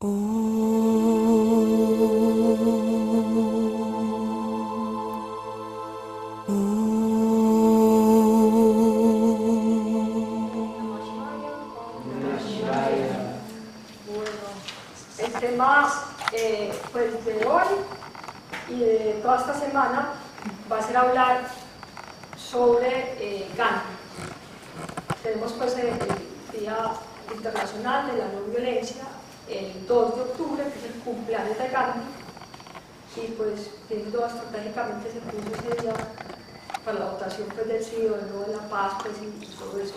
El tema pues de hoy y de toda esta semana va a ser hablar sobre Gandhi. Tenemos pues el Día Internacional de la No Violencia el 2 de octubre, que es el cumpleaños de Gandhi, y pues viendo estratégicamente se puso ese día para la votación pues, del sí o no de la paz pues, y todo eso.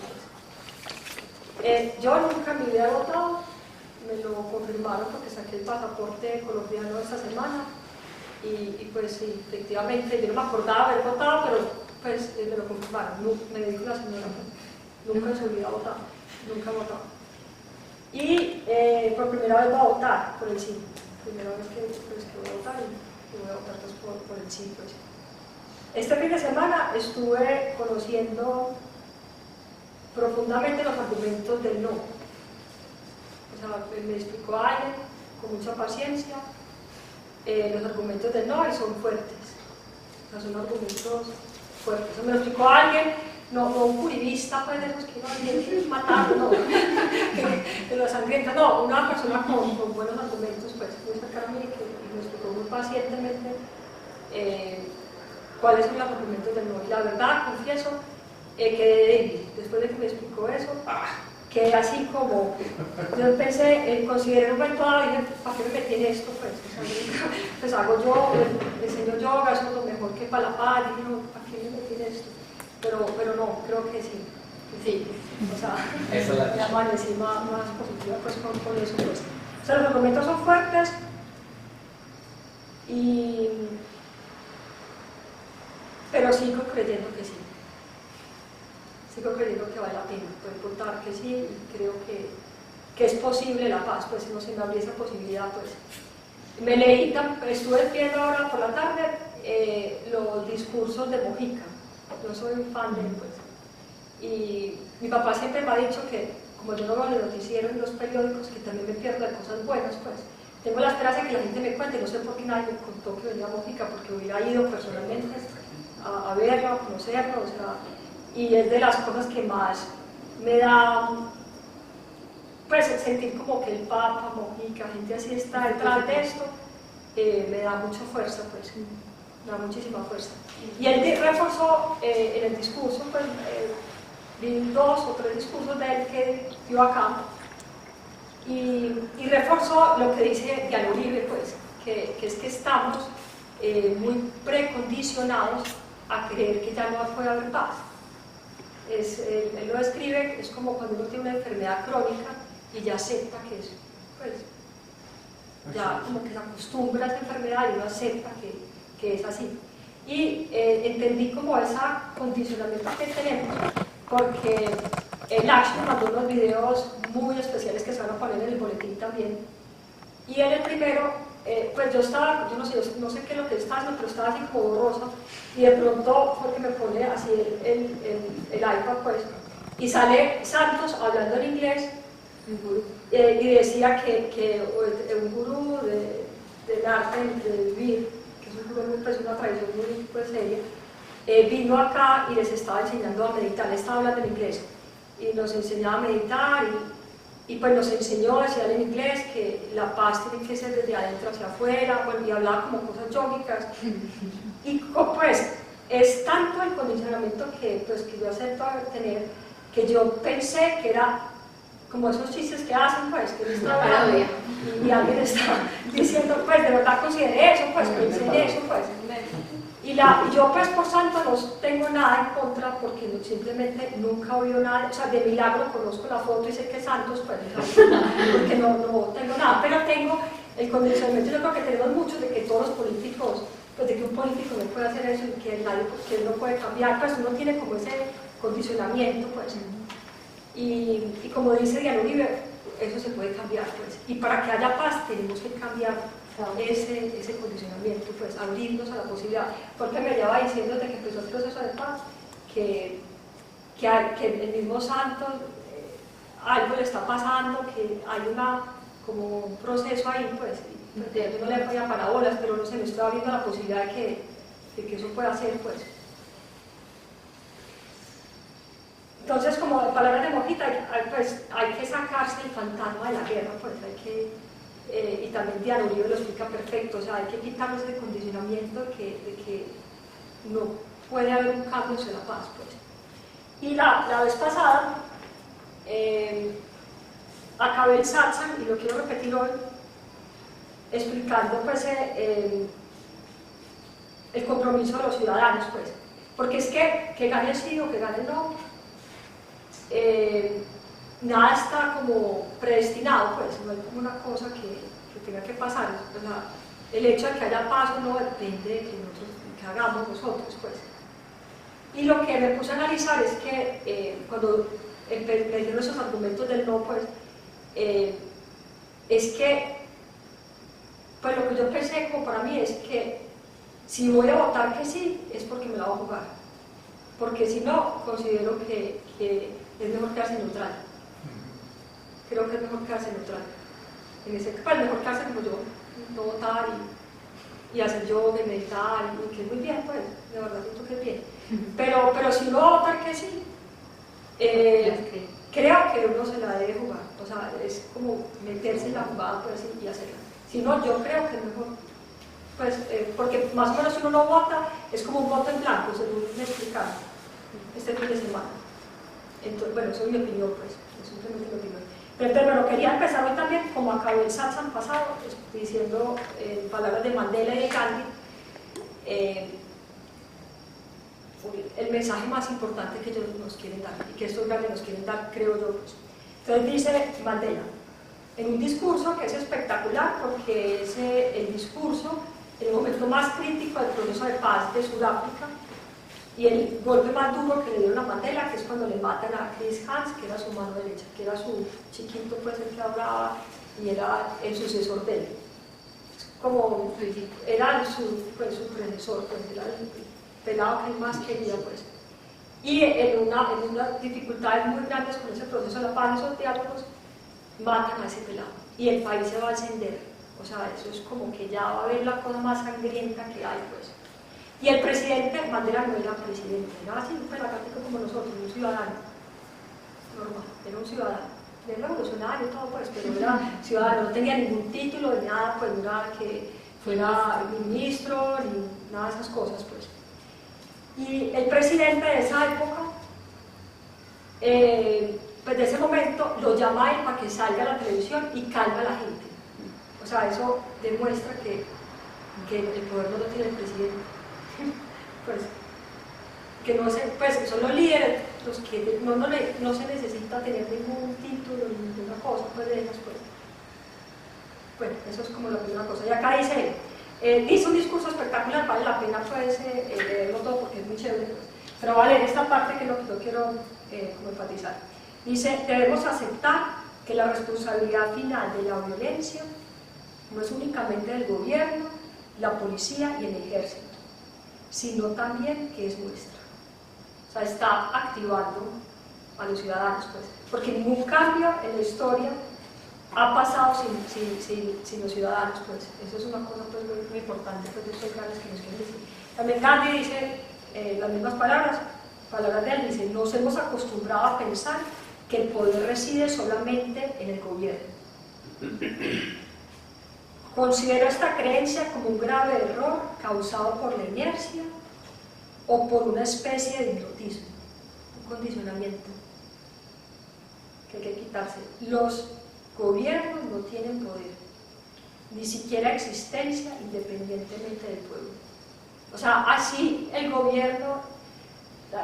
Pues. Yo nunca en mi vida he votado, me lo confirmaron porque saqué el pasaporte colombiano esta semana y pues sí, efectivamente yo no me acordaba haber votado, pero pues me lo confirmaron, me dijo la señora, nunca en su vida ha votado, nunca he votado. Y por primera vez voy a votar por el sí, primera vez que voy a votar y voy a votar pues, por el sí. Pues. Este fin de semana estuve conociendo profundamente los argumentos del no. O sea, me explicó alguien con mucha paciencia los argumentos del no y son fuertes. O sea, son argumentos fuertes. Eso me lo explicó alguien, no un purivista, pues de esos que no hay que matar, no, de los sangrientos, no, una persona con buenos argumentos, pues muy cercana a mí, que me explicó muy pacientemente cuáles son los argumentos del no. Y la verdad, confieso, quedé débil. Después de que me explicó eso, quedé así como, yo empecé, consideré un momento dado y dije, ¿para qué me metí en esto? Pues hago yo, enseño yoga, eso es lo mejor que para la paz, y dije, no, ¿para qué me metí en esto? Pero no, creo que sí. Sí, o sea, me amanecí más positiva pues, con eso. Pues. O sea, los argumentos son fuertes pero sigo creyendo que sí. Sigo creyendo que vale la pena poder votar que sí y creo que es posible la paz, pues si no se me abrió esa posibilidad, pues. Me leí, estuve viendo ahora por la tarde los discursos de Mojica. Yo soy un fan de él, pues. Y mi papá siempre me ha dicho que, como yo no veo los noticieros y los periódicos, que también me pierdo de cosas buenas, pues. Tengo la esperanza de que la gente me cuente, no sé por qué nadie me contó que venía Mojica, porque hubiera ido personalmente a verlo, a conocerlo, o sea, y es de las cosas que más me da, pues, sentir como que el Papa, Mojica, gente así está detrás de esto, me da mucha fuerza, pues, me da muchísima fuerza. Y él reforzó en el discurso, pues, vi 2 o 3 discursos de él que dio acá, y reforzó lo que dice Diana Uribe, pues, que es que estamos muy precondicionados a creer que ya no puede haber paz. Él lo describe, es como cuando uno tiene una enfermedad crónica y ya acepta que es, pues, ya como que se acostumbra a esa enfermedad y uno acepta que es así. Y entendí como ese condicionamiento que tenemos, porque el Action mandó unos videos muy especiales que se van a poner en el boletín también. Y en el primero, pues yo estaba, yo no sé qué es lo que estaba haciendo, pero estaba así como borrosa, y de pronto fue que me pone así el iPad, pues, y sale Santos hablando en inglés, y decía que un gurú del arte de vivir, que es un gurú, pues, una tradición muy pues, seria, vino acá y les estaba enseñando a meditar, les estaba hablando en inglés, y nos enseñaba a meditar, y pues nos enseñó, decía en inglés, que la paz tiene que ser desde adentro hacia afuera, bueno, y hablaba como cosas yógicas, y pues es tanto el condicionamiento que yo acepto tener, que yo pensé que era como esos chistes que hacen, pues, que está hablando y alguien está diciendo, pues, de verdad consideré eso, pues, pensé en eso, pues. Y yo, pues, por santo, no tengo nada en contra porque simplemente nunca he oído nada, o sea, de milagro conozco la foto y sé que es Santos, pues, porque no tengo nada, pero tengo el condicionamiento, yo creo que tenemos muchos de que todos los políticos, pues, de que un político no puede hacer eso y que nadie, que él no puede cambiar, pues, uno tiene como ese condicionamiento, pues. Y como dice Diana Uribe, eso se puede cambiar, pues. Y para que haya paz tenemos que cambiar ese condicionamiento, pues, abrirnos a la posibilidad. Porque me llevaba diciendo desde que empezó el proceso de paz que el mismo santo algo le está pasando, que hay una como un proceso ahí, pues, yo no le ponía parabolas, pero no sé, me estoy abriendo la posibilidad de que eso pueda ser, pues. Entonces, como en palabras de Mojita, pues, hay que sacarse el fantasma de la guerra, pues, y también Diana Uribe lo explica perfecto, o sea, hay que quitarnos ese condicionamiento de que no puede haber un cambio sin la paz, pues. Y la vez pasada, acabé el satsang, y lo quiero repetir hoy, explicando, pues, el compromiso de los ciudadanos, pues, porque es que gane el sí o que gane el no, nada está como predestinado, pues, no hay como una cosa que tenga que pasar, o sea, el hecho de que haya paz o no depende de que hagamos nosotros, pues. Y lo que me puse a analizar es que cuando me dieron esos argumentos del no, pues, es que, pues lo que yo pensé como para mí es que si voy a votar que sí, es porque me la voy a jugar, porque si no, considero que es mejor quedarse neutral. Creo que es mejor quedarse neutral. En ese caso, es mejor quedarse como yo, no votar y hacer yoga y meditar, y que es muy bien, pues, de verdad siento que es bien. Pero si uno va a votar que sí, creo que uno se la debe jugar, o sea, es como meterse en la jugada, pues, y hacerla. Si no, yo creo que es mejor, pues, porque más o menos si uno no vota, es como un voto en blanco, según me explicaron este fin de semana. Entonces, bueno, eso es mi opinión, pues, es simplemente mi opinión. Pero quería empezar hoy también, como acabé el satsang pasado, diciendo palabras de Mandela y de Gandhi, el mensaje más importante que ellos nos quieren dar, y que estos grandes nos quieren dar, creo yo. Entonces dice Mandela, en un discurso que es espectacular, porque es el discurso, el momento más crítico del proceso de paz de Sudáfrica, y el golpe más duro que le dieron a Mandela, que es cuando le matan a Chris Hans, que era su mano derecha, que era su chiquito, pues, el que hablaba, y era el sucesor de él. Como era su predecesor, pues, era el pelado que él más quería, pues. Y en unas dificultades muy grandes con ese proceso de la paz, esos diálogos, matan a ese pelado, y el país se va a encender. O sea, eso es como que ya va a haber la cosa más sangrienta que hay, pues. Y el presidente, Mandela no era presidente, era así, un pelagato como nosotros, un ciudadano normal, era un ciudadano, era revolucionario y todo, pues, pero era ciudadano, no tenía ningún título de nada, pues, no era que fuera ministro, ni nada de esas cosas, pues. Y el presidente de esa época, pues de ese momento, lo llama a él para que salga a la televisión y calma a la gente. O sea, eso demuestra que el poder no lo tiene el presidente. Pues, que no se, pues son los líderes los que no se necesita tener ningún título ni ninguna cosa, pues de esas, pues. Bueno, eso es como la primera cosa. Y acá dice un discurso espectacular, vale la pena, pues, leerlo todo porque es muy chévere, pues. Pero vale, esta parte que es lo que yo quiero como enfatizar. Dice, debemos aceptar que la responsabilidad final de la violencia no es únicamente del gobierno, la policía y el ejército, sino también que es nuestra. O sea, está activando a los ciudadanos, pues, porque ningún cambio en la historia ha pasado sin los ciudadanos, pues. Eso es una cosa, pues, muy importante, pues, de estos grandes que nos quieren decir. También Gandhi dice las mismas palabras de él, dice, nos hemos acostumbrado a pensar que el poder reside solamente en el gobierno. Considero esta creencia como un grave error causado por la inercia o por una especie de hipnotismo, un condicionamiento que hay que quitarse. Los gobiernos no tienen poder, ni siquiera existencia independientemente del pueblo. O sea, así el gobierno,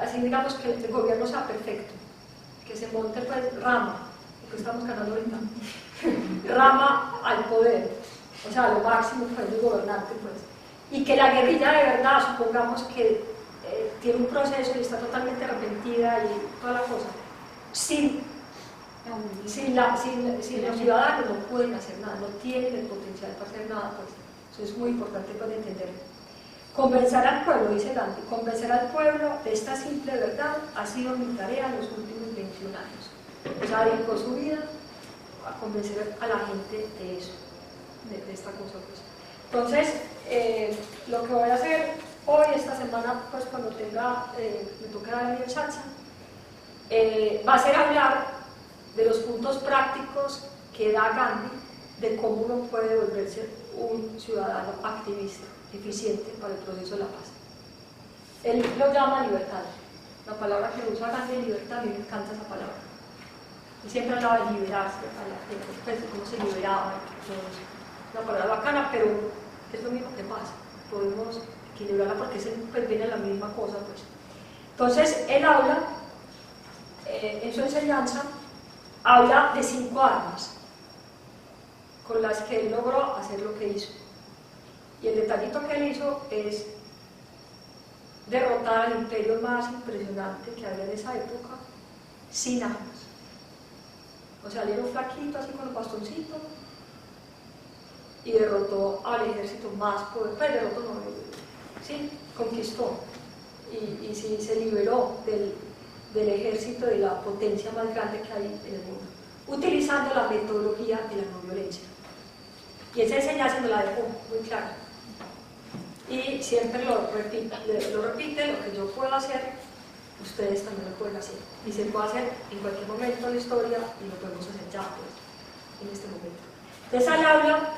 así digamos que el gobierno sea perfecto, que se monte, pues, Rama, lo que estamos ganando ahorita, Rama al poder, o sea, lo máximo, pues, el gobernante, pues, y que la guerrilla de verdad, supongamos que tiene un proceso y está totalmente arrepentida y toda la cosa, sin los ciudadanos no pueden hacer nada, no tienen el potencial para hacer nada, pues. Eso es muy importante para entenderlo. Convencer al pueblo, dice Gandhi, convencer al pueblo de esta simple verdad ha sido mi tarea en los últimos 21 años. O sea, dedicó su vida a convencer a la gente de eso, de esta cosa. Pues. Entonces, lo que voy a hacer hoy, esta semana, pues cuando me toque dar mi chacha, va a ser hablar de los puntos prácticos que da Gandhi de cómo uno puede volverse un ciudadano activista, eficiente para el proceso de la paz. Él lo llama libertad. La palabra que usa Gandhi, libertad, a mí me encanta esa palabra. Y siempre hablaba de liberarse a la gente, pues, cómo se liberaba, una palabra bacana, pero es lo mismo que pasa. Podemos equilibrarla porque pues, viene la misma cosa. Pues. Entonces, él habla, en su enseñanza, habla de 5 armas con las que él logró hacer lo que hizo. Y el detallito que él hizo es derrotar al imperio más impresionante que había en esa época sin armas. O sea, él era un flaquito así con los bastoncitos y derrotó al ejército más poderoso, pues derrotó no, sí, conquistó y sí, se liberó del ejército, de la potencia más grande que hay en el mundo, utilizando la metodología de la no violencia. Y esa enseñanza me la dejó muy clara. Y siempre lo repite, lo que yo puedo hacer, ustedes también lo pueden hacer. Y se puede hacer en cualquier momento de la historia y lo podemos hacer ya, pues, en este momento. Entonces, él habla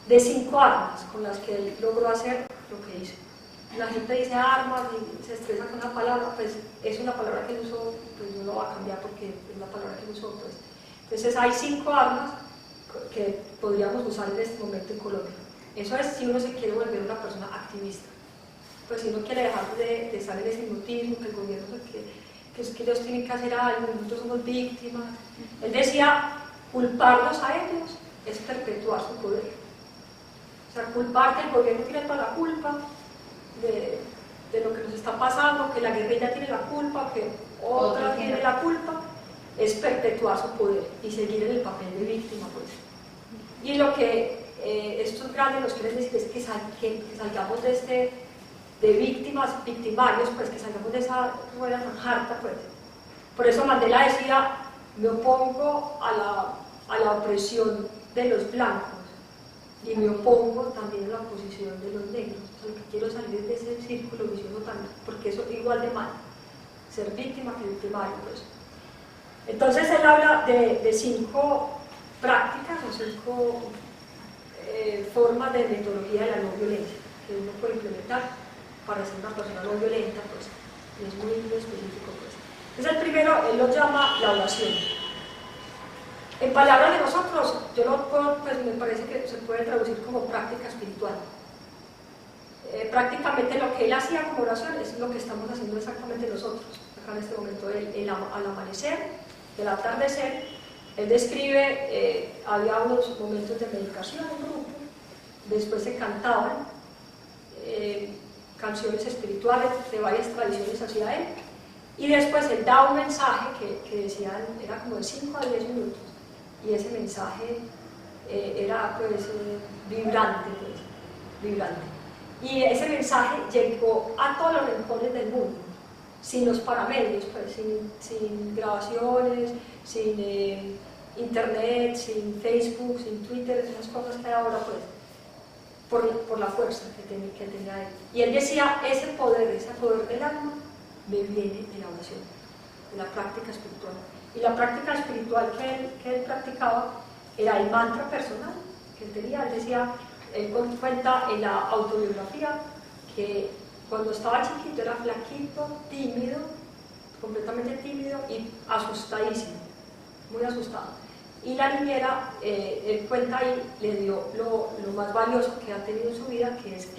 de 5 armas con las que él logró hacer lo que hizo. La gente dice armas y se estresa con la palabra, pues es una palabra que él usó, pues no lo va a cambiar porque es la palabra que él usó. Pues. Entonces, hay 5 armas que podríamos usar en este momento en Colombia. Eso es si uno se quiere volver una persona activista. Pues si uno quiere dejar de estar en ese mutismo, que el gobierno que es que ellos tienen que hacer algo, nosotros somos víctimas. Él decía, culparlos a ellos es perpetuar su poder. O sea, culpar que el gobierno tiene toda la culpa de lo que nos está pasando, que la guerrilla tiene la culpa, que otra tiene la culpa, es perpetuar su poder y seguir en el papel de víctima. Pues. Y lo que estos grandes nos quieren decir es que salgamos de víctimas, victimarios, pues que salgamos de esa rueda tan harta. Pues. Por eso Mandela decía, me opongo a la opresión de los blancos y me opongo también a la oposición de los negros. O sea, que quiero salir de ese círculo vicioso también, porque eso es igual de mal, ser víctima que victimario. Pues. Entonces él habla de 5 prácticas o 5 formas de metodología de la no violencia que uno puede implementar para ser una persona no violenta, pues, y es muy específico. Pues. Entonces el primero, él lo llama la oración. En palabras de nosotros, yo lo puedo, pues me parece que se puede traducir como práctica espiritual. Prácticamente lo que él hacía como oración es lo que estamos haciendo exactamente nosotros. Acá en este momento, al amanecer, el atardecer, él describe, había unos momentos de meditación en grupo, después se cantaban canciones espirituales de varias tradiciones hacia él, y después él daba un mensaje que decían, era como de 5 a 10 minutos, y ese mensaje era pues vibrante, y ese mensaje llegó a todos los rincones del mundo, sin los paramedios, pues, sin grabaciones, sin internet, sin Facebook, sin Twitter, esas cosas que hay ahora, pues, por la fuerza que tenía él. Y él decía, ese poder del alma me viene de la oración, de la práctica espiritual. Y la práctica espiritual que él practicaba era el mantra personal que él tenía. Él decía, él cuenta en la autobiografía que cuando estaba chiquito era flaquito, tímido, completamente tímido y asustadísimo, muy asustado. Y la niñera, él cuenta ahí, le dio lo más valioso que ha tenido en su vida, que es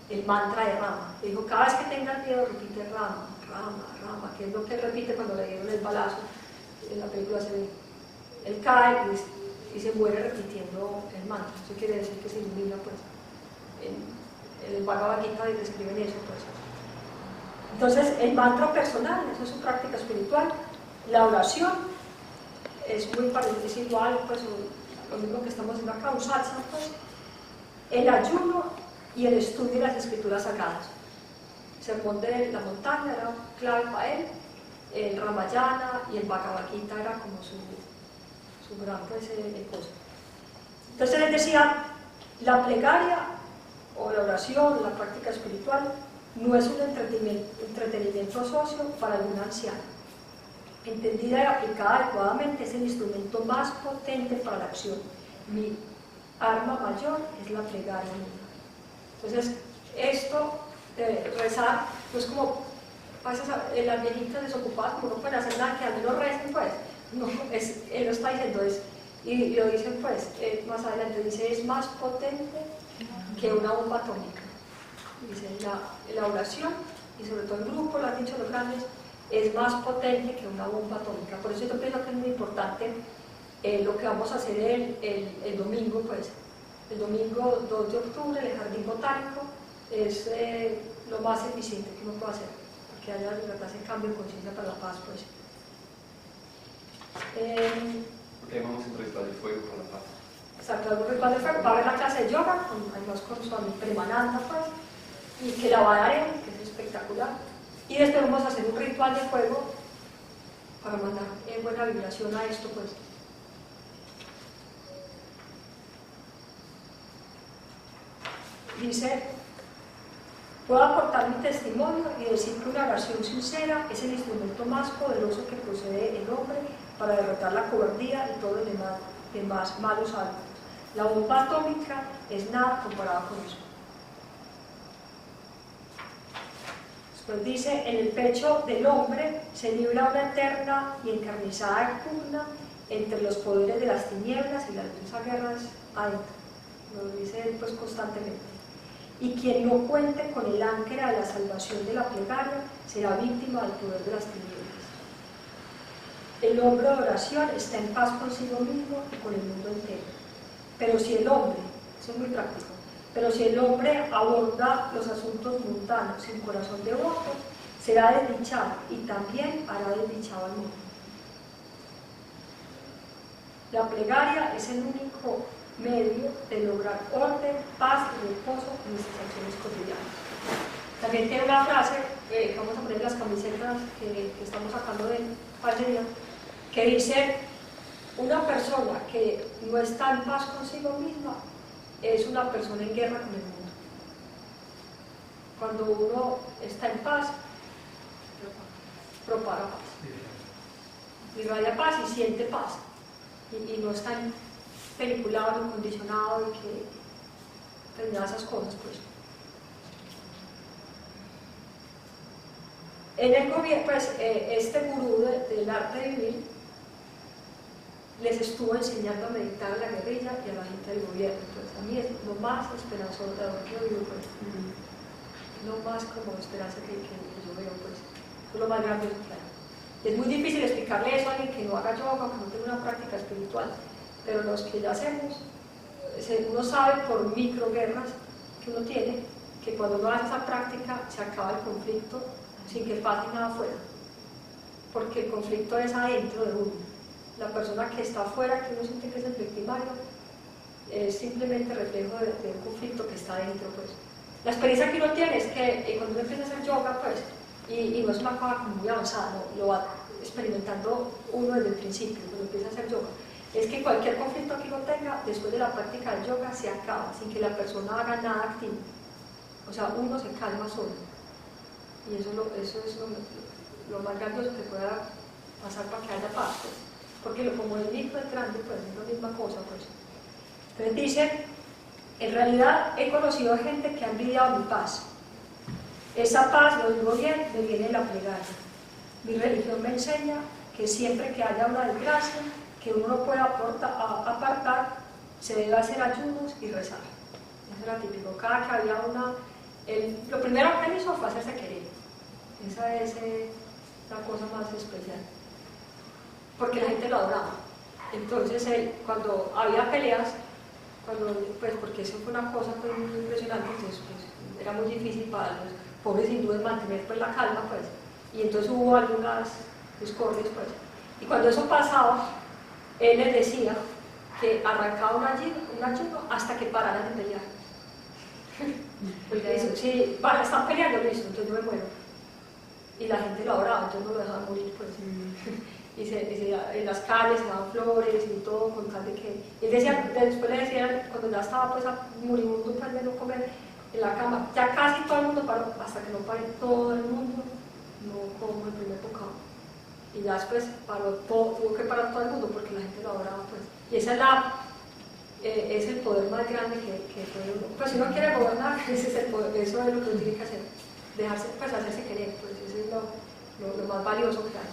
el mantra de Rama. Le dijo, cada vez que tengas miedo, repite Rama, Rama, Rama, que es lo que él repite cuando le dieron el balazo. En la película se ve, él cae y se muere repitiendo el mantra. Eso quiere decir que se ilumina, pues, en el Bhagavad Gita describen eso, pues. Entonces, el mantra personal, esa es su práctica espiritual. La oración es muy parecido, es igual, pues, lo mismo que estamos haciendo acá, un satsang, pues. El ayuno y el estudio de las escrituras sagradas. El sermón de la montaña era clave para él, el Ramayana y el Bhagavad Gita era como su gran pues, cosa. Entonces les decía, la plegaria o la oración, la práctica espiritual, no es un entretenimiento socio para algún anciano. Entendida y aplicada adecuadamente, es el instrumento más potente para la acción. Mi arma mayor es la plegaria misma. Entonces, esto de rezar, no es como las viejitas desocupadas, como no pueden hacer nada, que al menos recen, pues. No, él lo está diciendo, y lo dicen, pues, más adelante, dice, es más potente que una bomba atómica. Dice, la oración, y sobre todo en grupo, lo han dicho los grandes, es más potente que una bomba atómica. Por eso yo pienso que es muy importante lo que vamos a hacer el domingo, pues. El domingo 2 de octubre, el Jardín Botánico, es lo más eficiente que uno puede hacer, porque haya de verdad ese cambio de conciencia para la paz, pues. Porque vamos a entrevistar el fuego para la paz. Exacto, algún ritual de fuego. Va a haber la clase de yoga, además con su amigo Premananda, pues, y que la va a dar él, que es espectacular. Y después vamos a hacer un ritual de fuego para mandar buena vibración a esto, pues. Dice, puedo aportar mi testimonio y decir que una oración sincera es el instrumento más poderoso que posee el hombre para derrotar la cobardía y todos los demás malos hábitos. La bomba atómica es nada comparada con eso. Después dice, en el pecho del hombre se libra una eterna y encarnizada pugna entre los poderes de las tinieblas y las luchas guerras adentro. Lo dice él pues constantemente. Y quien no cuente con el áncora de la salvación de la plegaria será víctima del poder de las tinieblas. El hombre de oración está en paz consigo mismo y con el mundo entero. Pero si el hombre, eso es muy práctico, pero si el hombre aborda los asuntos mundanos sin corazón devoto, será desdichado y también hará desdichado al mundo. La plegaria es el único medio de lograr orden, paz y reposo en nuestras acciones cotidianas. También tiene una frase que vamos a poner en las camisetas que estamos sacando de Palmería, que dice, una persona que no está en paz consigo misma es una persona en guerra con el mundo. Cuando uno está en paz, propaga paz, irradia paz y siente paz, y no está peliculado, ni condicionado, y que tendrá esas cosas, pues. En el gobierno, pues, este gurú del arte de vivir les estuvo enseñando a meditar a la guerrilla y a la gente del gobierno. Entonces, a mí es lo más esperanzador que yo vivo, pues. Lo más como esperanza que yo veo, pues. Es lo más grande que hay. Es muy difícil explicarle eso a alguien que no haga yoga o que no tenga una práctica espiritual. Pero los que ya hacemos, uno sabe por microguerras que uno tiene, que cuando uno hace esa práctica se acaba el conflicto sin que pase nada afuera, porque el conflicto es adentro de uno. La persona que está afuera, que uno siente que es el victimario, es simplemente reflejo de un conflicto que está adentro, pues. La experiencia que uno tiene es que cuando uno empieza a hacer yoga, pues, y no es una cosa como muy avanzada, ¿no? Lo va experimentando uno desde el principio, cuando empieza a hacer yoga. Es que cualquier conflicto que uno tenga, después de la práctica del yoga, se acaba, sin que la persona haga nada activo. O sea, uno se calma solo. Y eso es lo más grandioso que pueda pasar para que haya paz, pues. Porque como el micro es grande, pues es la misma cosa, pues. Entonces dice, en realidad he conocido gente que ha envidiado mi paz. Esa paz, lo digo bien, me viene de la plegaria. Mi religión me enseña que siempre que haya una desgracia, que uno no pueda apartar, se debe hacer ayunos y rezar. Eso era típico. Cada que había lo primero que él hizo fue hacerse querer. Esa es la cosa más especial. Porque la gente lo adoraba. Entonces él, cuando había peleas, pues porque eso fue una cosa pues, muy impresionante, entonces pues, era muy difícil para los pobres hindúes mantener pues, la calma, pues. Y entonces hubo algunas discordias, pues. Y cuando eso pasaba, él les decía que arrancaba un ayuno hasta que pararan de pelear. Porque dice, si están peleando, listo, entonces yo me muero. Y la gente lo adoraba, entonces no lo dejaba morir, pues. en las calles se daban flores y todo, con tal de que... Él decía, después le decían, cuando ya estaba pues moribundo de no comer en la cama, ya casi todo el mundo paró, hasta que no pare todo el mundo, no como el primer bocado. Y ya después paró todo, tuvo que parar todo el mundo porque la gente lo adoraba pues. Y esa es el poder más grande que puede uno. Pues si uno quiere gobernar, ese es el poder, eso es lo que uno tiene que hacer, dejarse, pues hacerse querer, pues eso es lo más valioso que hay.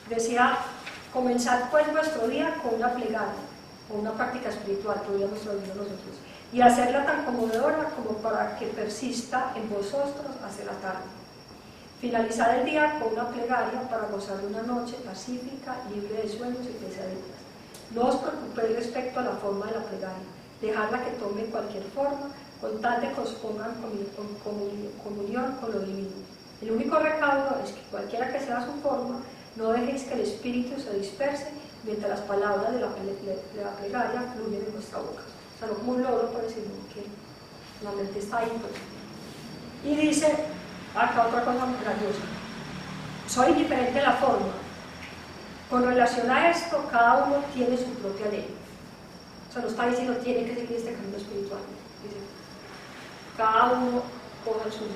Decía, comenzar pues vuestro día con una plegaria o una práctica espiritual, podríamos traducirlo nosotros, y hacerla tan conmovedora como para que persista en vosotros hacia la tarde. Finalizar el día con una plegaria para gozar de una noche pacífica, libre de sueños y pesadillas. No os preocupéis respecto a la forma de la plegaria, dejadla que tome cualquier forma, con tal de que os pongan comunión con lo divino. El único recaudo es que cualquiera que sea su forma, no dejéis que el espíritu se disperse mientras las palabras de la plegaria fluyen en vuestra boca. O sea, no como un loro, por decirlo, que la mente está ahí. Pues. Y dice, acá otra cosa muy grandiosa, soy indiferente a la forma. Con relación a esto, cada uno tiene su propia ley. O sea, no está diciendo tiene que seguir este camino espiritual. Dice, cada uno coja el suyo.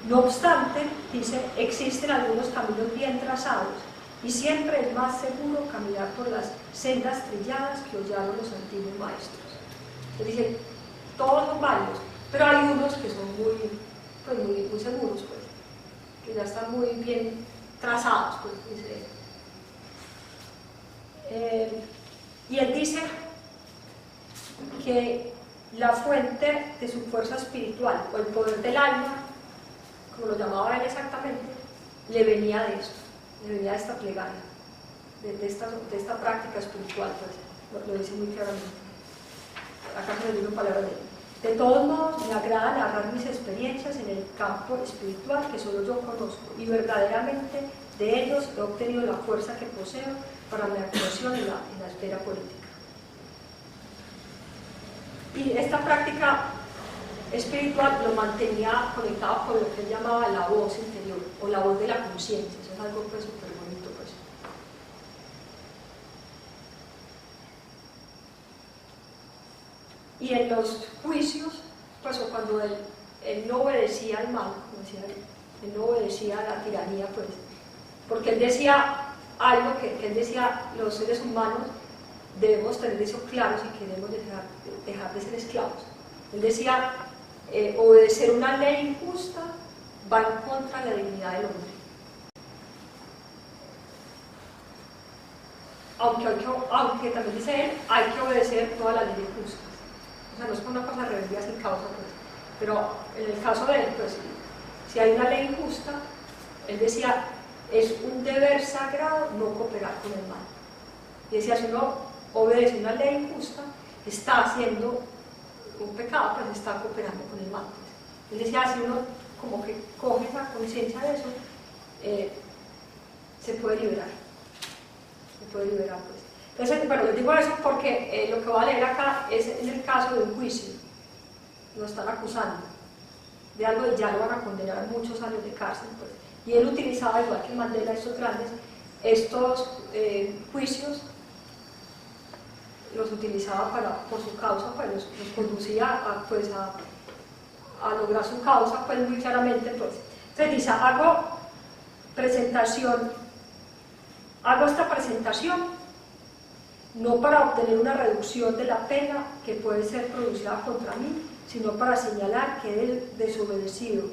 No obstante, dice, existen algunos caminos bien trazados y siempre es más seguro caminar por las sendas trilladas que hollaron los antiguos maestros. Es decir, todos son válidos, pero hay unos que son muy seguros, pues, que ya están muy bien trazados, pues, dice. Y él dice que la fuente de su fuerza espiritual o el poder del alma, como lo llamaba él exactamente, le venía de esto, le venía de esta plegaria, de esta práctica espiritual, pues, lo dice muy claramente. Acá se le digo palabras de él. De todos modos, me agrada narrar mis experiencias en el campo espiritual que solo yo conozco, y verdaderamente de ellos he obtenido la fuerza que poseo para mi actuación en la esfera política. Y esta práctica espiritual lo mantenía conectado con lo que él llamaba la voz interior o la voz de la conciencia. Eso es algo pues súper bonito, pues. Y en los juicios, pues, o cuando él no obedecía al mal, como decía él no obedecía a la tiranía, pues, porque él decía algo que él decía, los seres humanos debemos tener eso claro si queremos dejar de ser esclavos. Él decía, obedecer una ley injusta va en contra de la dignidad del hombre. Aunque también dice él, hay que obedecer todas las leyes justas. O sea, no es por una cosa rebeldía sin causa, pues. Pero en el caso de él, pues, si hay una ley injusta, él decía, es un deber sagrado no cooperar con el mal. Y decía, si uno obedece una ley injusta, está haciendo un pecado, pues está cooperando con el mal. Él decía, si uno como que coge esa conciencia de eso, se puede liberar. Se puede liberar, pues. Entonces, bueno, les digo eso porque lo que voy a leer acá es en el caso de un juicio. Lo están acusando de algo y ya lo van a condenar a muchos años de cárcel, pues. Y él utilizaba, igual que Mandela, estos grandes, estos juicios los utilizaba por su causa, pues los conducía a lograr su causa, pues muy claramente, pues. Entonces dice, hago esta presentación no para obtener una reducción de la pena que puede ser producida contra mí, sino para señalar que he desobedecido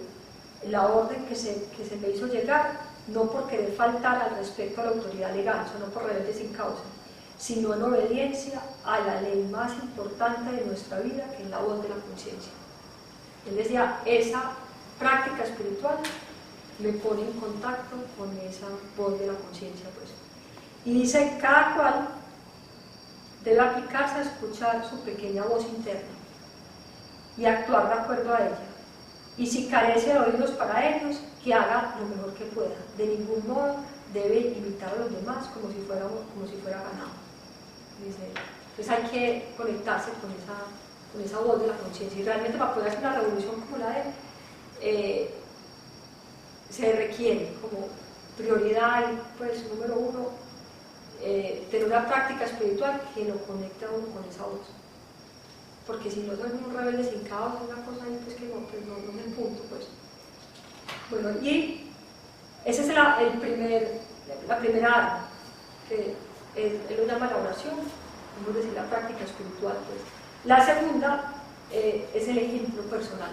la orden que se me hizo llegar, no por querer faltar al respeto a la autoridad legal, o sea, no por rebelde sin causa, sino en obediencia a la ley más importante de nuestra vida, que es la voz de la conciencia. Él decía, esa práctica espiritual me pone en contacto con esa voz de la conciencia, pues. Y dice, cada cual debe aplicarse a escuchar su pequeña voz interna y actuar de acuerdo a ella. Y si carece de oídos para ellos, que haga lo mejor que pueda. De ningún modo debe imitar a los demás como si fuera ganado. Dice, entonces hay que conectarse con esa voz de la conciencia. Y realmente para poder hacer una revolución como la de él, se requiere como prioridad, pues número uno, tener una práctica espiritual que lo conecte a uno con esa voz. Porque si no soy un rebelde sin caos, una cosa ahí, pues que no, pues no es el punto, pues. Bueno, y esa es la primera arma, que él lo llama la oración, vamos a decir la práctica espiritual, pues. La segunda es el ejemplo personal.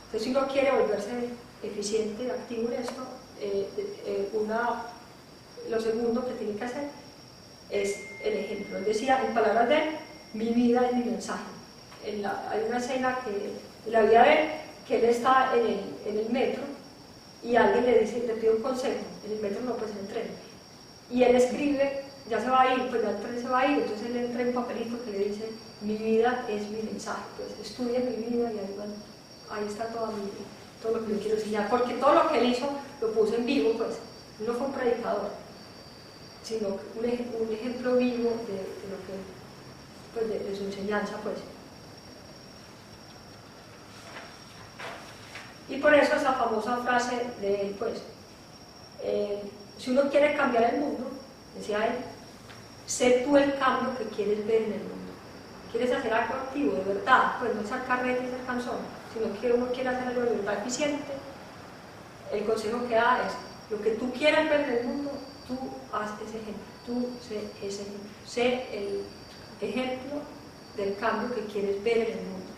Entonces, si uno quiere volverse eficiente, activo en esto, lo segundo que tiene que hacer es el ejemplo. Él decía, en palabras de él, mi vida es mi mensaje. Hay una escena en la vida de él, que él está en el metro y alguien le pide un consejo, en el metro no, pues en el tren, y él escribe, ya se va a ir, pues ya el tren se va a ir, entonces él entra en un papelito que le dice, mi vida es mi mensaje, pues estudia mi vida y ahí está todo lo que yo quiero enseñar, porque todo lo que él hizo lo puso en vivo, pues no fue un predicador, sino un ejemplo vivo de lo que, pues de su enseñanza, pues. Y por eso esa famosa frase de él, pues, si uno quiere cambiar el mundo, decía él, sé tú el cambio que quieres ver en el mundo. ¿Quieres hacer algo activo, de verdad? Pues no ser carrete y ser cansón, sino que uno quiere hacer algo de verdad eficiente. El consejo que da es, lo que tú quieras ver en el mundo, tú haz ese ejemplo, tú sé ese ejemplo, sé el ejemplo del cambio que quieres ver en el mundo.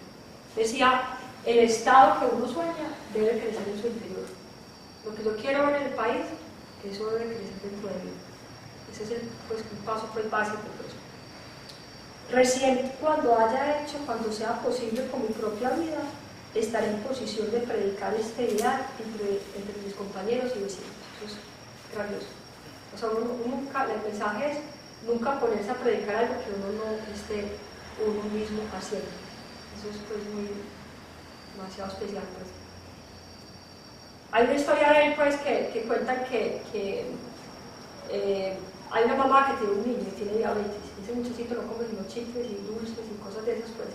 Decía, el estado que uno sueña debe crecer en su interior. Lo que yo quiero ver en el país, eso debe crecer dentro de mí. Ese es un paso pues, básico. Pues. Recién cuando sea posible con mi propia vida, estaré en posición de predicar este ideal entre mis compañeros y vecinos. Eso es grandioso. O sea, el mensaje es nunca ponerse a predicar algo que uno no esté uno mismo haciendo. Eso es pues demasiado especial. Pues. Hay una historia de él pues, que cuenta que hay una mamá que tiene un niño y tiene diabetes. Ese muchachito no come sino chicles y dulces y cosas de esas pues.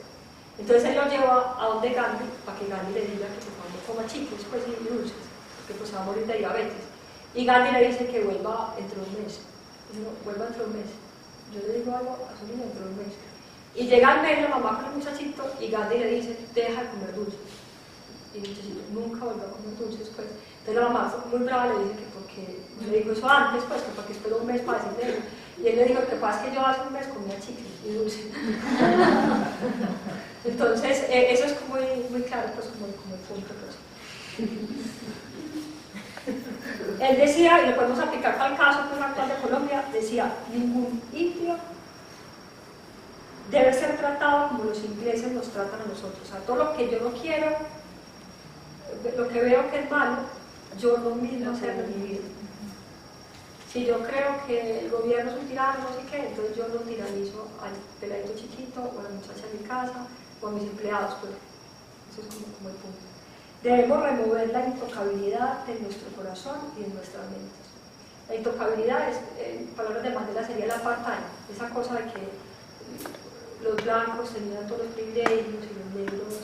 Entonces él lo lleva a donde Gandhi para que Gandhi le diga que por favor no coma chicles pues, y dulces, porque pues va a morir de diabetes. Y Gandhi le dice que vuelva entre un mes. Dice, no, vuelva entre un mes. Yo le digo algo a su niño entre un mes. Y llega al mes la mamá con el muchachito y Gandhi le dice, deja de comer dulces. Y el muchachito nunca volvió a comer dulces, pues. Entonces la mamá muy brava le dice que porque le dijo eso antes, pues, que porque esperó un mes para decirle eso. Y él le dijo que pasa que yo hace un mes comía chicles y dulces. Entonces, eso es como muy claro, pues, como el punto, pues. Él decía, y lo podemos aplicar para el caso pues, actual de Colombia, decía, ningún indio debe ser tratado como los ingleses nos tratan a nosotros. O sea, todo lo que yo no quiero, lo que veo que es malo, yo no mismo hacerlo en mi vida. Si yo creo que el gobierno es un tirano, no sé qué, entonces yo no tiranizo al peladito chiquito, o a la muchacha de mi casa, o a mis empleados, pues. Eso es como el punto. Debemos remover la intocabilidad de nuestro corazón y de nuestras mentes. La intocabilidad, en palabras de Mandela, sería el apartheid, esa cosa de que los blancos tenían todos los privilegios y los negros,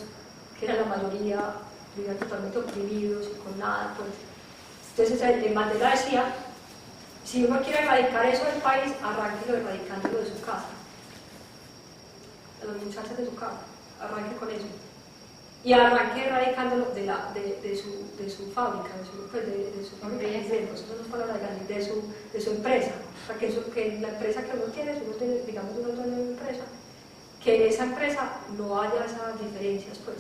que era la mayoría, vivían totalmente oprimidos y con nada, pues. Entonces Mandela decía, si uno quiere erradicar eso del país, arránquelo erradicándolo de su casa, a los muchachos de su casa, arranque con eso. Y arranque erradicándolo de su fábrica, de su empresa. O sea, que la empresa que uno tiene, si uno tiene, digamos, una dueña de una empresa, que en esa empresa no haya esas diferencias, pues.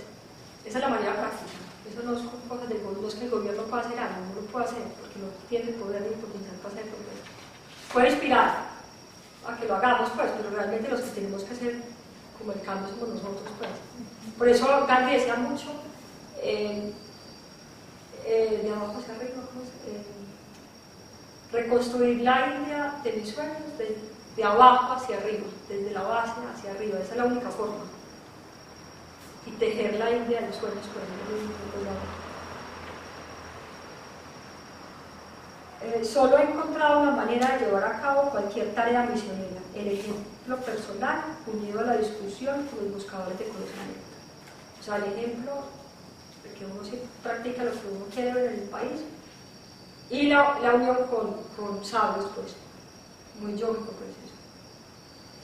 Esa es la manera práctica. Eso no es cosas del gobierno, no es que el gobierno pueda hacer algo, no lo puede hacer, porque no tiene el poder ni el potencial para hacerlo. Pues. Puede inspirar a que lo hagamos, pues, pero realmente los que tenemos que hacer como el cambio somos nosotros, pues. Por eso Gandhi decía mucho, de abajo hacia arriba, reconstruir la India de mis sueños, de abajo hacia arriba, desde la base hacia arriba, esa es la única forma. Y tejer la India de los sueños, por ejemplo. Solo he encontrado una manera de llevar a cabo cualquier tarea misionera, el ejemplo personal unido a la discusión con los buscadores de conocimiento. O sea, el ejemplo porque uno sí practica lo que uno quiere ver en el país, y la unión con sabios, pues, muy yógico, pues eso.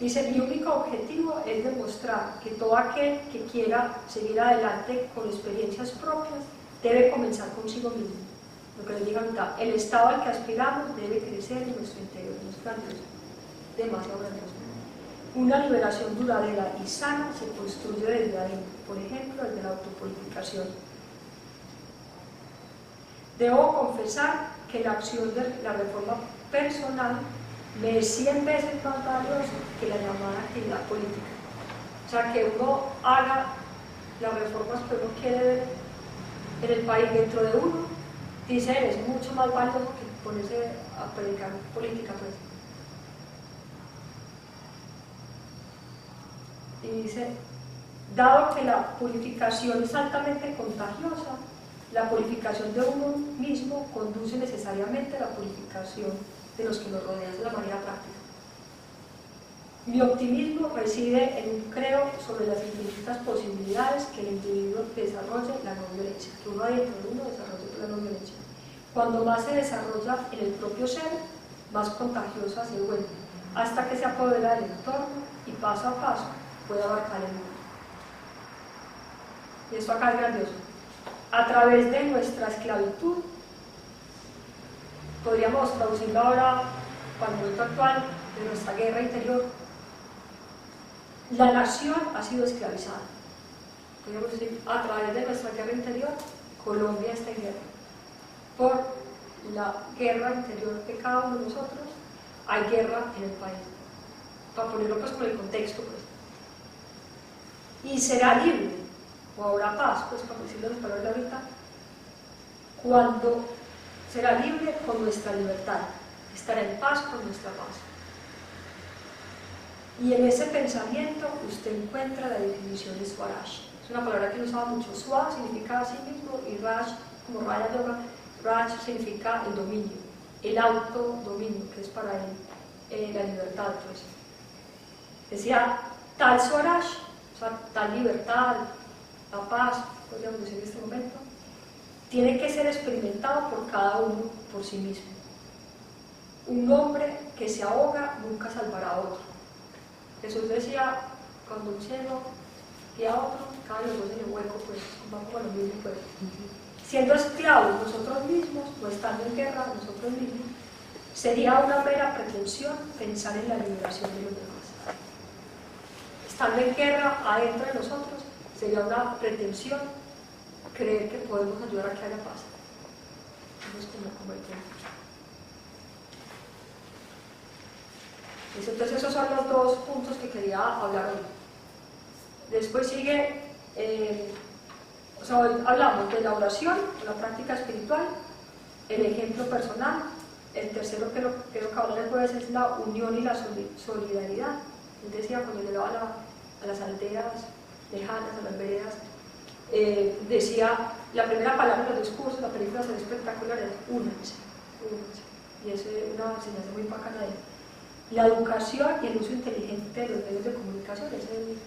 Dice, mi único objetivo es demostrar que todo aquel que quiera seguir adelante con experiencias propias debe comenzar consigo mismo. Lo que les digo ahorita, el estado al que aspiramos debe crecer en nuestro interior, no es grandioso, demasiado grandioso. Una liberación duradera y sana se construye desde adentro, por ejemplo, desde la autopurificación. Debo confesar que la acción de la reforma personal me es 100 veces más valiosa que la llamada actividad política. O sea, que uno haga las reformas que uno quiere ver en el país dentro de uno, dice, es mucho más valioso que ponerse a predicar política, pues. Y dice, dado que la purificación es altamente contagiosa, la purificación de uno mismo conduce necesariamente a la purificación de los que nos rodean de la manera práctica. Mi optimismo reside en un creo sobre las infinitas posibilidades que el individuo desarrolle la no violencia, que uno adentro de uno desarrolle la no violencia. Cuando más se desarrolla en el propio ser, más contagiosa se vuelve, hasta que se apodera del entorno y paso a paso puede abarcar el mundo. Y esto acá es grandioso. A través de nuestra esclavitud, podríamos traducirlo ahora para el momento actual, de nuestra guerra interior, la nación ha sido esclavizada. Podríamos decir, a través de nuestra guerra interior, Colombia está en guerra. Por la guerra interior de cada uno de nosotros, hay guerra en el país. Para ponerlo pues con el contexto, pues. Y será libre, o habrá paz, pues para decirlo de palabras de ahorita, cuando será libre con nuestra libertad, estará en paz con nuestra paz. Y en ese pensamiento usted encuentra la definición de Swaraj. Es una palabra que usaba mucho. Swa significa a sí mismo y Raj, como Raya Yoga, Raj significa el dominio, el autodominio, que es para él la libertad. Pues. Decía, tal Swaraj, o sea, tal libertad, la paz, podríamos decir en este momento, tiene que ser experimentado por cada uno por sí mismo. Un hombre que se ahoga nunca salvará a otro. Jesús decía, cuando un ciego guía a otro, caen los dos en el hueco, pues vamos a lo mismo, pues. Siendo esclavos nosotros mismos, o estando en guerra nosotros mismos, sería una mera pretensión pensar en la liberación de los demás. Estando en guerra adentro de nosotros, sería una pretensión creer que podemos ayudar a que haya paz. Eso es como el tema. Entonces esos son los dos puntos que quería hablar hoy. Después sigue, hoy hablamos de la oración, de la práctica espiritual, el ejemplo personal. El tercero que quiero que hablar después es la unión y la solidaridad. Él decía, cuando llegaba a las aldeas lejanas, a las veredas, decía, la primera palabra de los discursos, la película es espectacular, es únanse, únanse. Y es una enseñanza muy bacana de él. La educación y el uso inteligente de los medios de comunicación es el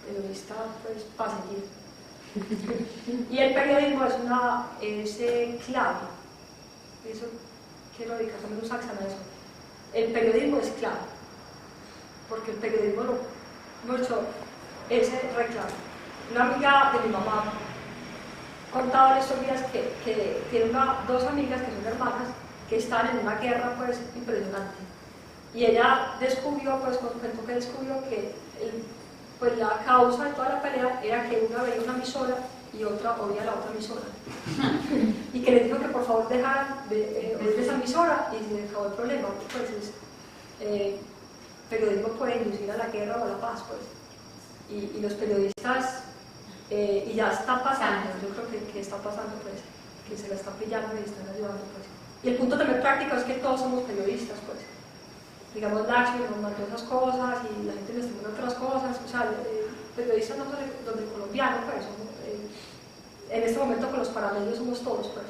periodista, pues, para seguir. Y el periodismo es clave. Eso quiero dedicar también un saxo a eso. El periodismo es clave, porque el periodismo mucho es reclamo. Una amiga de mi mamá contaba en estos días que tiene dos amigas que son hermanas que están en una guerra pues impresionante. Y ella descubrió, pues contó que descubrió que pues la causa de toda la pelea era que una veía una emisora y otra oía la otra emisora. Y que le dijo que por favor dejaran de oír esa emisora y se acabó el problema. Pues periodismo puede inducir a la guerra o a la paz, pues. Y los periodistas, y ya está pasando, yo creo que está pasando, pues, que se la están pillando y están ayudando, pues. Y el punto también práctico es que todos somos periodistas, pues. Digamos, Lakshmi nos mandó esas cosas y la gente nos estimula otras cosas, o sea, periodistas no son donde colombianos, pues, en este momento con los paramedios somos todos, pues,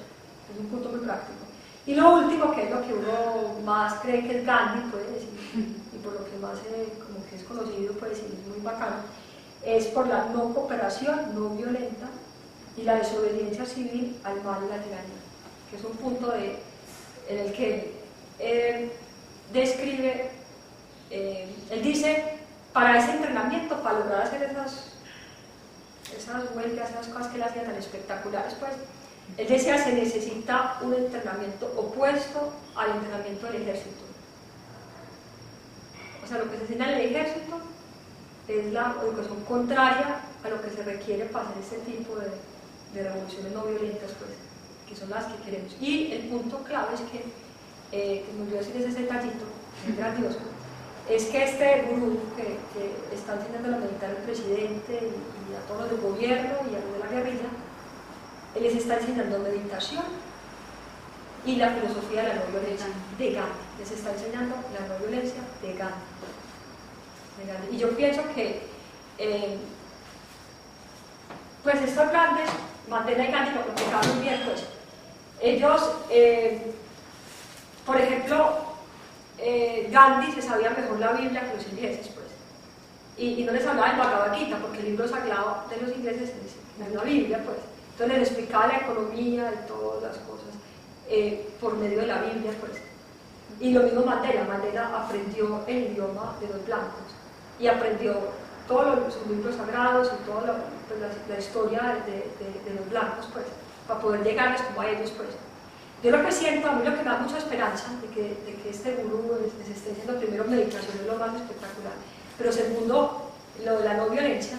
es un punto muy práctico. Y lo último, que es lo que uno más cree que es Gandhi, pues, y por lo que más como que es conocido, pues, y es muy bacano, es por la no cooperación no violenta y la desobediencia civil al mal y la tiranía, que es un punto en el que describe, él dice, para ese entrenamiento, para lograr hacer esas huelgas, esas cosas que le hacían tan espectaculares, pues, él decía, se necesita un entrenamiento opuesto al entrenamiento del ejército. O sea, lo que se enseña en el ejército es la educación contraria a lo que se requiere para hacer este tipo de revoluciones no violentas, pues, que son las que queremos. Y el punto clave es que me olvidé decir ese detallito, es grandioso, es que este gurú que está enseñando a meditar al presidente y a todos los del gobierno y a los de la guerrilla, él les está enseñando meditación y la filosofía de la no violencia de Gandhi. Les está enseñando la no violencia de Gandhi. Y yo pienso que pues estos grandes, Mandela y Gandhi, lo explicaban muy bien, pues ellos, por ejemplo, Gandhi se sabía mejor la Biblia que los ingleses, pues, y no les hablaba del Bhagavad Gita, porque el libro sagrado de los ingleses es la Biblia, pues. Entonces les explicaba la economía y todas las cosas por medio de la Biblia, pues. Y lo mismo Mandela aprendió el idioma de los blancos y aprendió todos los libros sagrados y toda pues, la historia de los blancos, pues, para poder llegarles como a ellos, pues. Yo lo que siento, a mí lo que me da mucha esperanza de que este gurú les esté haciendo primero meditación, es lo más espectacular, pero segundo, lo de la no violencia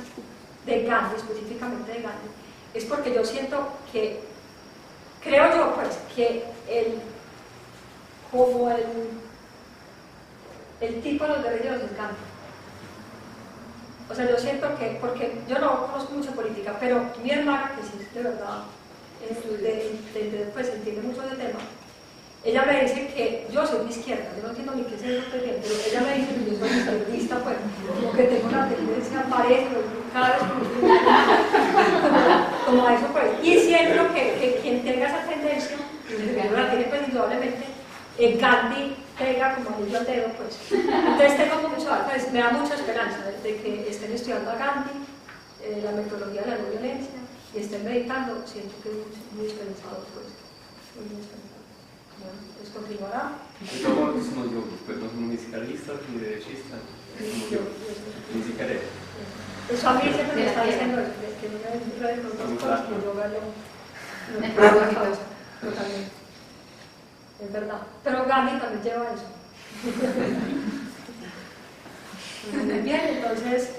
de Gandhi, específicamente de Gandhi, es porque yo siento que, creo yo pues, que como el tipo de los guerrilleros les encanta. O sea, yo siento que, porque yo no conozco mucha política, pero mi hermana, que sí, de verdad, pues entiende mucho del tema, ella me dice que yo soy de izquierda, yo no entiendo ni qué es eso, pero ella me dice que yo soy izquierdista, pues, como que tengo una tendencia, parece, cada vez como a eso, pues, y siento que quien tenga esa tendencia, y la tiene pues indudablemente, Gandhi pega como anillo al dedo, pues. Entonces tengo mucho, pues, me da mucha esperanza de que estén estudiando a Gandhi, la metodología de la no violencia, y estén meditando, siento que es muy esperanzador, pues, muy esperanzador. Bueno, pues continuará. Luego somos yogis, pues no somos ni psicanalistas ni derechistas, somos yogis, ni siquiera. Eso a mí siempre me está diciendo que no me trae con dos cosas que yo gano la causa, totalmente. Es verdad. Pero Gandhi también lleva eso. Muy bien, entonces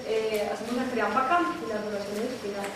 hacemos la triámpaca y las oraciones finales.